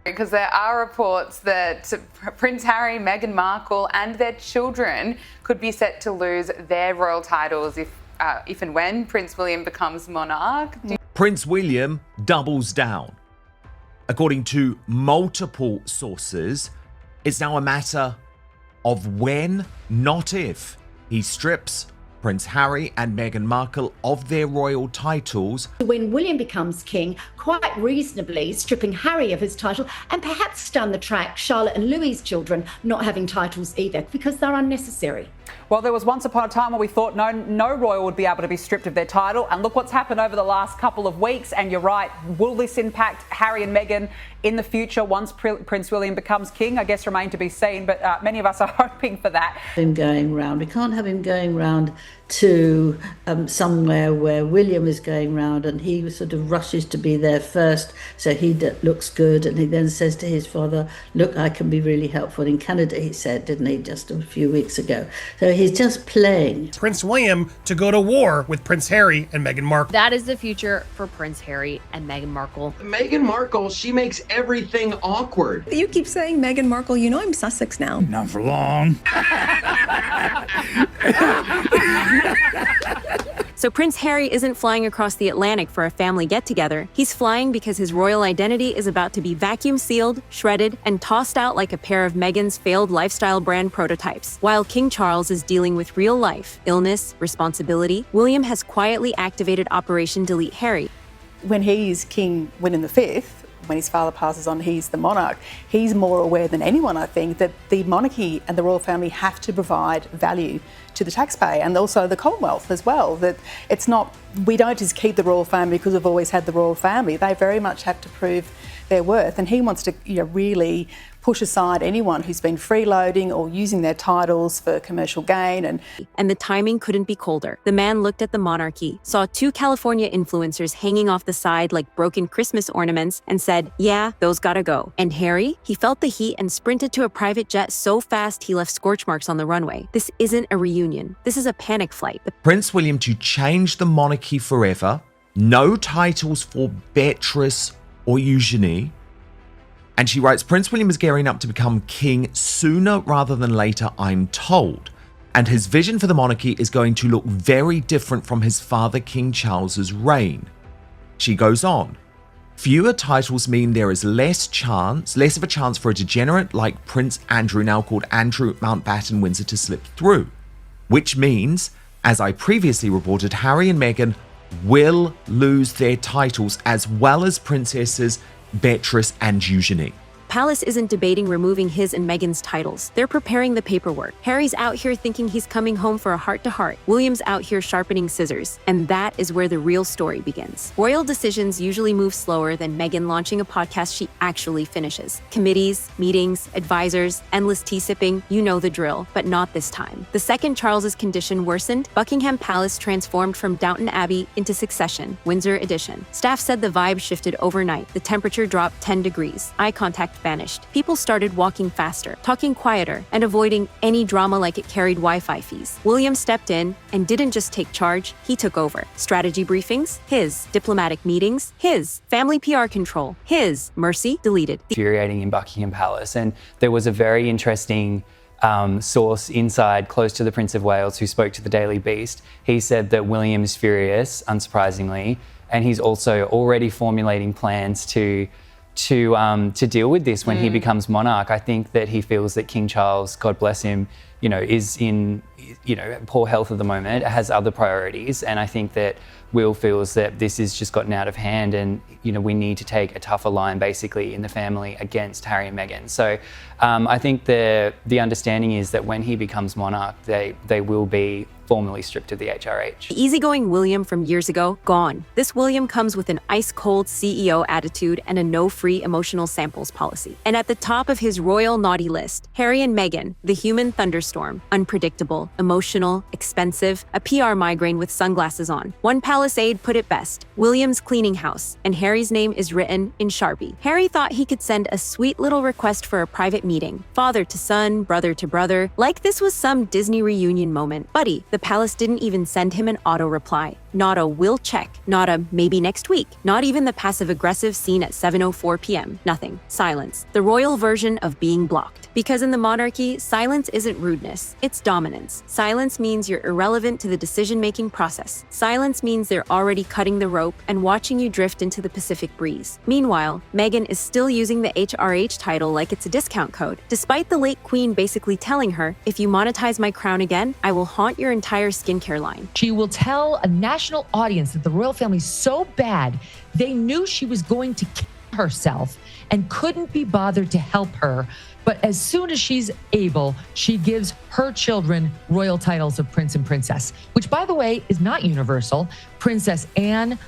Because there are reports that Prince Harry, Meghan Markle and their children could be set to lose their royal titles if and when Prince William becomes monarch. Prince William doubles down. According to multiple sources, it's now a matter of when, not if, he strips Prince Harry and Meghan Markle of their royal titles. When William becomes king, quite reasonably stripping Harry of his title, and perhaps down the track, Charlotte and Louis's children not having titles either, because they're unnecessary. Well, there was once upon a time where we thought no royal would be able to be stripped of their title, and look what's happened over the last couple of weeks. And you're right, will this impact Harry and Meghan in the future once Prince William becomes king? I guess remain to be seen, but many of us are hoping for that. Him going round. We can't have him going round to somewhere where William is going round and he sort of rushes to be there first, so he looks good, and he then says to his father, look, I can be really helpful. In Canada, he said, didn't he, just a few weeks ago. So he's just playing. Prince William to go to war with Prince Harry and Meghan Markle. That is the future for Prince Harry and Meghan Markle. Meghan Markle, she makes everything awkward. You keep saying Meghan Markle, you know I'm Sussex now. Not for long. So Prince Harry isn't flying across the Atlantic for a family get-together. He's flying because his royal identity is about to be vacuum-sealed, shredded, and tossed out like a pair of Meghan's failed lifestyle brand prototypes. While King Charles is dealing with real life, illness, responsibility, William has quietly activated Operation Delete Harry. When he's King William V, when his father passes on, he's the monarch, he's more aware than anyone, I think, that the monarchy and the royal family have to provide value to the taxpayer and also the Commonwealth as well. That it's not, we don't just keep the royal family because we've always had the royal family. They very much have to prove their worth, and he wants to really push aside anyone who's been freeloading or using their titles for commercial gain. And the timing couldn't be colder. The man looked at the monarchy, saw two California influencers hanging off the side like broken Christmas ornaments, and said, yeah, those gotta go. And Harry? He felt the heat and sprinted to a private jet so fast he left scorch marks on the runway. This isn't a reunion. This is a panic flight. Prince William to change the monarchy forever, no titles for Beatrice or Eugenie. And she writes, Prince William is gearing up to become king sooner rather than later, I'm told. And his vision for the monarchy is going to look very different from his father, King Charles's reign. She goes on, fewer titles mean there is less of a chance for a degenerate like Prince Andrew, now called Andrew Mountbatten Windsor, to slip through. Which means, as I previously reported, Harry and Meghan will lose their titles, as well as princesses Beatrice and Eugenie. Palace isn't debating removing his and Meghan's titles. They're preparing the paperwork. Harry's out here thinking he's coming home for a heart-to-heart. William's out here sharpening scissors. And that is where the real story begins. Royal decisions usually move slower than Meghan launching a podcast she actually finishes. Committees, meetings, advisors, endless tea-sipping, you know the drill, but not this time. The second Charles's condition worsened, Buckingham Palace transformed from Downton Abbey into Succession, Windsor edition. Staff said the vibe shifted overnight. The temperature dropped 10 degrees. Eye contact vanished. People started walking faster, talking quieter, and avoiding any drama like it carried Wi-Fi fees. William stepped in and didn't just take charge, he took over. Strategy briefings, his. Diplomatic meetings, his. Family PR control, his. Mercy, deleted. Infuriating in Buckingham Palace, and there was a very interesting source inside close to the Prince of Wales who spoke to the Daily Beast. He said that William is furious, unsurprisingly, and he's also already formulating plans to deal with this when he becomes monarch. I think that he feels that King Charles, God bless him, is in poor health at the moment, has other priorities, and I think that Will feels that this has just gotten out of hand, and we need to take a tougher line basically in the family against Harry and Meghan. So I think the understanding is that when he becomes monarch, they will be formally stripped of the HRH. The easygoing William from years ago, gone. This William comes with an ice-cold CEO attitude and a no-free emotional samples policy. And at the top of his royal naughty list, Harry and Meghan, the human thunderstorm, unpredictable, political, emotional, expensive, a PR migraine with sunglasses on. One palace aide put it best: William's cleaning house, and Harry's name is written in Sharpie. Harry thought he could send a sweet little request for a private meeting, father to son, brother to brother, like this was some Disney reunion moment. Buddy, the palace didn't even send him an auto reply. Not a "will check," not a "maybe next week," not even the passive-aggressive scene at 7:04 p.m. Nothing. Silence. The royal version of being blocked. Because in the monarchy, silence isn't rudeness, it's dominance. Silence means you're irrelevant to the decision-making process. Silence means they're already cutting the rope and watching you drift into the Pacific breeze. Meanwhile, Meghan is still using the HRH title like it's a discount code, despite the late queen basically telling her, "If you monetize my crown again, I will haunt your entire skincare line." She will tell a national audience that the royal family is so bad, they knew she was going to kill herself and couldn't be bothered to help her. But as soon as she's able, she gives her children royal titles of prince and princess, which, by the way, is not universal. Princess Anne,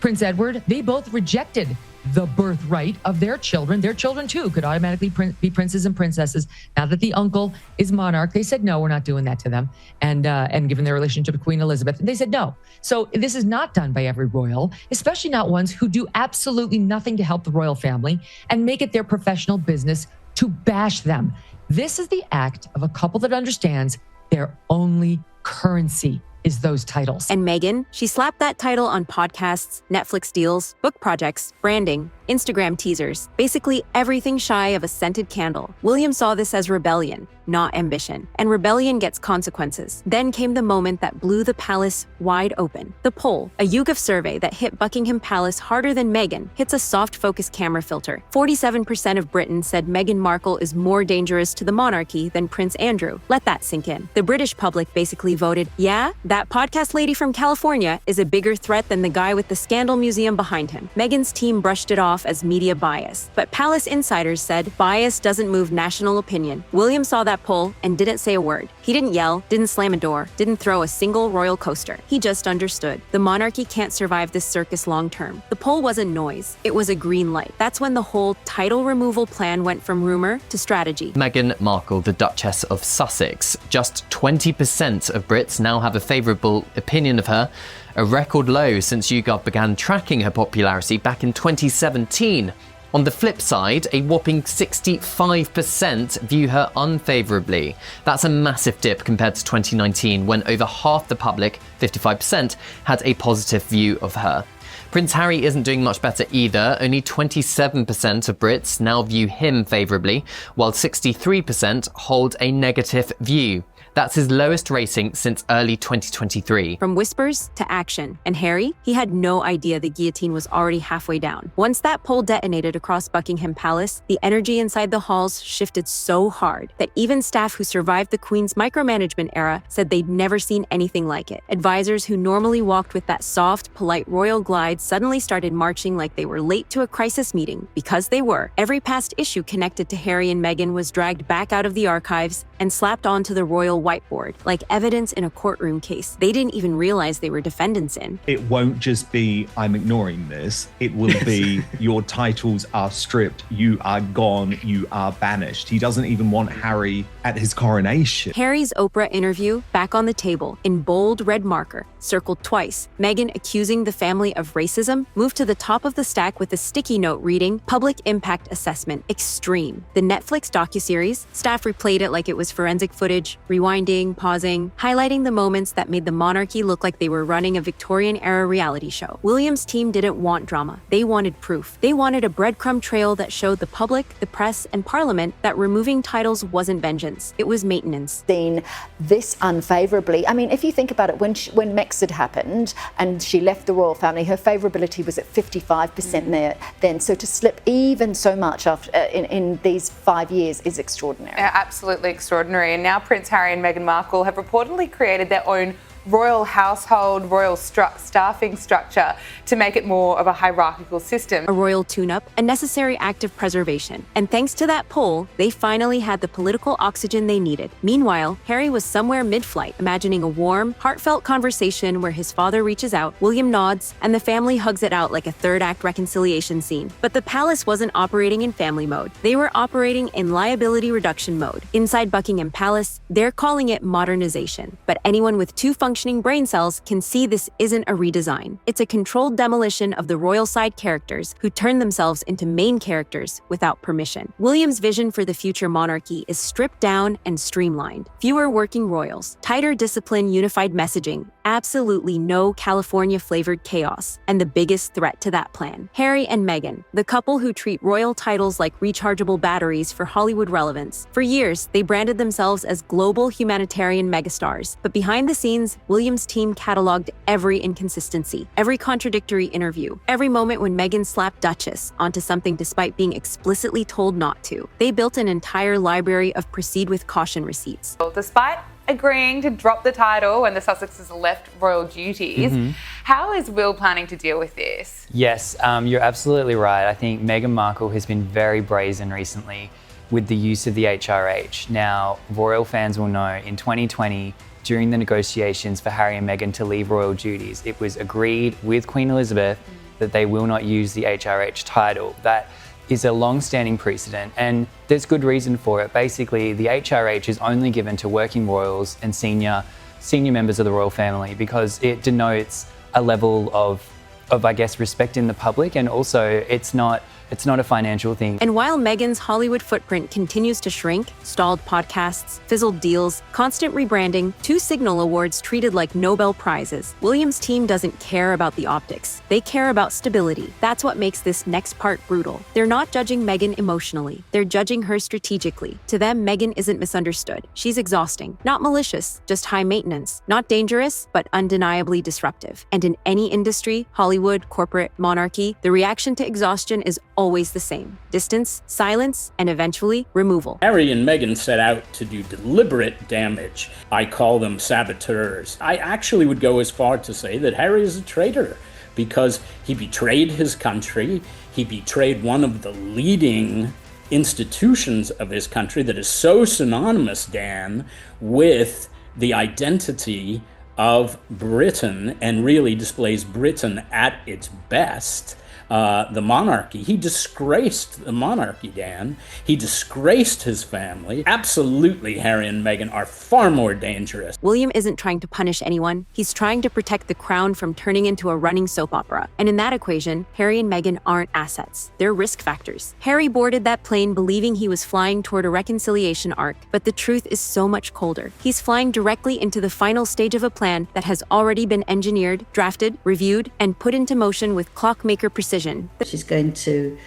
Prince Edward, they both rejected the birthright of their children. Their children, too, could automatically be princes and princesses. Now that the uncle is monarch, they said, no, we're not doing that to them. And given their relationship with Queen Elizabeth, they said no. So this is not done by every royal, especially not ones who do absolutely nothing to help the royal family and make it their professional business to bash them. This is the act of a couple that understands their only currency is those titles. And Meghan, she slapped that title on podcasts, Netflix deals, book projects, branding, Instagram teasers, basically everything shy of a scented candle. William saw this as rebellion, not ambition. And rebellion gets consequences. Then came the moment that blew the palace wide open. The poll, a YouGov survey that hit Buckingham Palace harder than Meghan, hits a soft focus camera filter. 47% of Britons said Meghan Markle is more dangerous to the monarchy than Prince Andrew. Let that sink in. The British public basically voted, yeah, that podcast lady from California is a bigger threat than the guy with the scandal museum behind him. Meghan's team brushed it off as media bias. But palace insiders said bias doesn't move national opinion. William saw that poll and didn't say a word. He didn't yell, didn't slam a door, didn't throw a single royal coaster. He just understood. The monarchy can't survive this circus long term. The poll wasn't noise. It was a green light. That's when the whole title removal plan went from rumor to strategy. Meghan Markle, the Duchess of Sussex. Just 20% of Brits now have a favourable opinion of her, a record low since YouGov began tracking her popularity back in 2017. On the flip side, a whopping 65% view her unfavourably. That's a massive dip compared to 2019, when over half the public, 55%, had a positive view of her. Prince Harry isn't doing much better either. Only 27% of Brits now view him favourably, while 63% hold a negative view. That's his lowest rating since early 2023. From whispers to action. And Harry, he had no idea the guillotine was already halfway down. Once that poll detonated across Buckingham Palace, the energy inside the halls shifted so hard that even staff who survived the Queen's micromanagement era said they'd never seen anything like it. Advisors who normally walked with that soft, polite royal glide suddenly started marching like they were late to a crisis meeting, because they were. Every past issue connected to Harry and Meghan was dragged back out of the archives and slapped onto the royal whiteboard, like evidence in a courtroom case they didn't even realize they were defendants in. It won't just be, I'm ignoring this. It will be, your titles are stripped, you are gone, you are banished. He doesn't even want Harry at his coronation. Harry's Oprah interview, back on the table, in bold red marker, circled twice. Meghan accusing the family of racism, moved to the top of the stack with a sticky note reading, Public Impact Assessment, Extreme. The Netflix docuseries, staff replayed it like it was forensic footage, rewinding, pausing, highlighting the moments that made the monarchy look like they were running a Victorian-era reality show. William's team didn't want drama. They wanted proof. They wanted a breadcrumb trail that showed the public, the press, and Parliament that removing titles wasn't vengeance. It was maintenance. Seen this unfavourably. I mean, if you think about it, when Mexit happened and she left the royal family, her favourability was at 55% there then. So to slip even so much after in these 5 years is extraordinary. Absolutely extraordinary. And now Prince Harry and Meghan Markle have reportedly created their own royal household, royal staffing structure to make it more of a hierarchical system. A royal tune-up, a necessary act of preservation. And thanks to that poll, they finally had the political oxygen they needed. Meanwhile, Harry was somewhere mid-flight, imagining a warm, heartfelt conversation where his father reaches out, William nods, and the family hugs it out like a third-act reconciliation scene. But the palace wasn't operating in family mode. They were operating in liability reduction mode. Inside Buckingham Palace, they're calling it modernization. But anyone with two functioning brain cells can see this isn't a redesign. It's a controlled demolition of the royal side characters who turn themselves into main characters without permission. William's vision for the future monarchy is stripped down and streamlined. Fewer working royals, tighter discipline, unified messaging, absolutely no California-flavored chaos. And the biggest threat to that plan, Harry and Meghan, the couple who treat royal titles like rechargeable batteries for Hollywood relevance. For years, they branded themselves as global humanitarian megastars. But behind the scenes, William's team cataloged every inconsistency, every contradictory interview, every moment when Meghan slapped Duchess onto something despite being explicitly told not to. They built an entire library of proceed with caution receipts. Despite agreeing to drop the title when the Sussexes left royal duties, how is Will planning to deal with this? Yes, you're absolutely right. I think Meghan Markle has been very brazen recently with the use of the HRH. Now, royal fans will know in 2020, during the negotiations for Harry and Meghan to leave royal duties, it was agreed with Queen Elizabeth that they will not use the HRH title. That is a long-standing precedent, and there's good reason for it. Basically, the HRH is only given to working royals and senior members of the royal family because it denotes a level of I guess, respect in the public, and also it's not a financial thing. And while Meghan's Hollywood footprint continues to shrink, stalled podcasts, fizzled deals, constant rebranding, 2 Signal Awards treated like Nobel Prizes, William's team doesn't care about the optics. They care about stability. That's what makes this next part brutal. They're not judging Meghan emotionally. They're judging her strategically. To them, Meghan isn't misunderstood. She's exhausting. Not malicious, just high maintenance. Not dangerous, but undeniably disruptive. And in any industry, Hollywood, corporate, monarchy, the reaction to exhaustion is always the same: distance, silence, and eventually removal. Harry and Meghan set out to do deliberate damage. I call them saboteurs. I actually would go as far to say that Harry is a traitor because he betrayed his country. He betrayed one of the leading institutions of his country that is so synonymous, Dan, with the identity of Britain and really displays Britain at its best. The monarchy. He disgraced the monarchy, Dan. He disgraced his family. Absolutely, Harry and Meghan are far more dangerous. William isn't trying to punish anyone. He's trying to protect the crown from turning into a running soap opera. And in that equation, Harry and Meghan aren't assets. They're risk factors. Harry boarded that plane believing he was flying toward a reconciliation arc, but the truth is so much colder. He's flying directly into the final stage of a plan that has already been engineered, drafted, reviewed, and put into motion with clockmaker precision. She's going to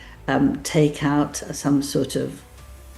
take out some sort of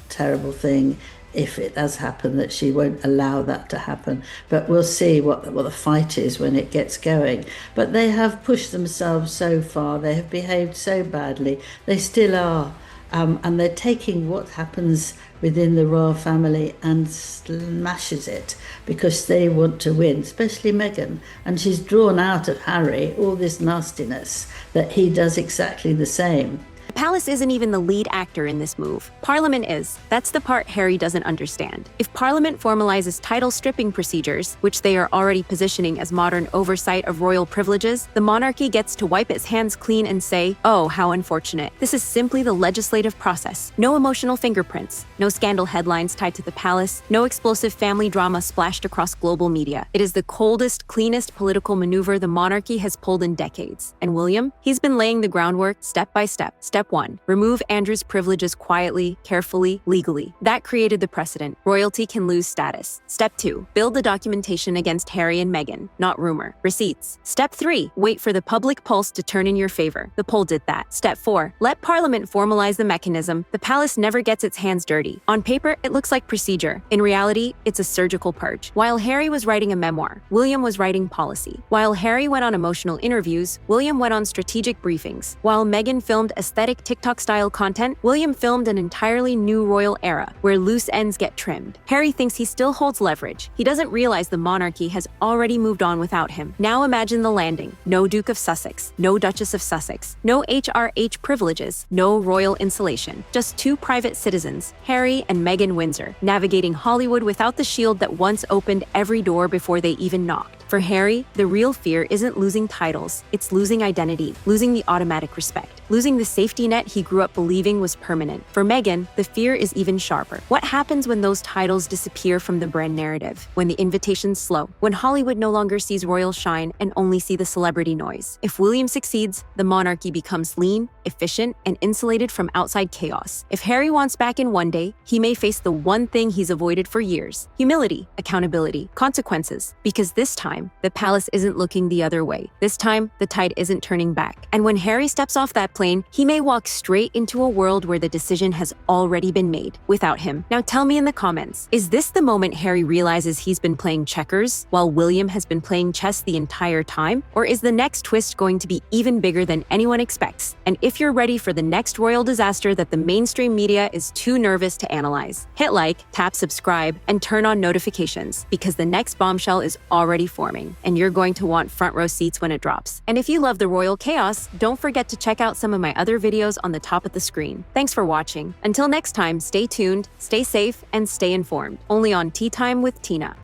terrible thing if it does happen, that she won't allow that to happen. But we'll see what the fight is when it gets going. But they have pushed themselves so far. They have behaved so badly. They still are. And they're taking what happens within the royal family and smashes it because they want to win, especially Meghan. And she's drawn out of Harry all this nastiness that he does exactly the same. The palace isn't even the lead actor in this move. Parliament is. That's the part Harry doesn't understand. If Parliament formalizes title stripping procedures, which they are already positioning as modern oversight of royal privileges, the monarchy gets to wipe its hands clean and say, oh, how unfortunate. This is simply the legislative process. No emotional fingerprints, no scandal headlines tied to the palace, no explosive family drama splashed across global media. It is the coldest, cleanest political maneuver the monarchy has pulled in decades. And William? He's been laying the groundwork step by step. Step 1, remove Andrew's privileges quietly, carefully, legally. That created the precedent. Royalty can lose status. Step 2, build the documentation against Harry and Meghan, not rumor. Receipts. Step 3, wait for the public pulse to turn in your favor. The poll did that. Step 4, let Parliament formalize the mechanism. The palace never gets its hands dirty. On paper, it looks like procedure. In reality, it's a surgical purge. While Harry was writing a memoir, William was writing policy. While Harry went on emotional interviews, William went on strategic briefings. While Meghan filmed aesthetic cinematic TikTok-style content, William filmed an entirely new royal era where loose ends get trimmed. Harry thinks he still holds leverage. He doesn't realize the monarchy has already moved on without him. Now imagine the landing. No Duke of Sussex, no Duchess of Sussex, no HRH privileges, no royal insulation. Just two private citizens, Harry and Meghan Windsor, navigating Hollywood without the shield that once opened every door before they even knocked. For Harry, the real fear isn't losing titles, it's losing identity, losing the automatic respect, losing the safety net he grew up believing was permanent. For Meghan, the fear is even sharper. What happens when those titles disappear from the brand narrative? When the invitations slow? When Hollywood no longer sees royal shine and only see the celebrity noise? If William succeeds, the monarchy becomes lean, efficient, and insulated from outside chaos. If Harry wants back in one day, he may face the one thing he's avoided for years: humility, accountability, consequences. Because this time, the palace isn't looking the other way. This time, the tide isn't turning back. And when Harry steps off that plane, he may walk straight into a world where the decision has already been made, without him. Now tell me in the comments, is this the moment Harry realizes he's been playing checkers while William has been playing chess the entire time? Or is the next twist going to be even bigger than anyone expects? And if you're ready for the next royal disaster that the mainstream media is too nervous to analyze, hit like, tap subscribe, and turn on notifications, because the next bombshell is already forming, and you're going to want front row seats when it drops. And if you love the royal chaos, don't forget to check out some of my other videos on the top of the screen. Thanks for watching. Until next time, stay tuned, stay safe, and stay informed. Only on Tea Time with Tina.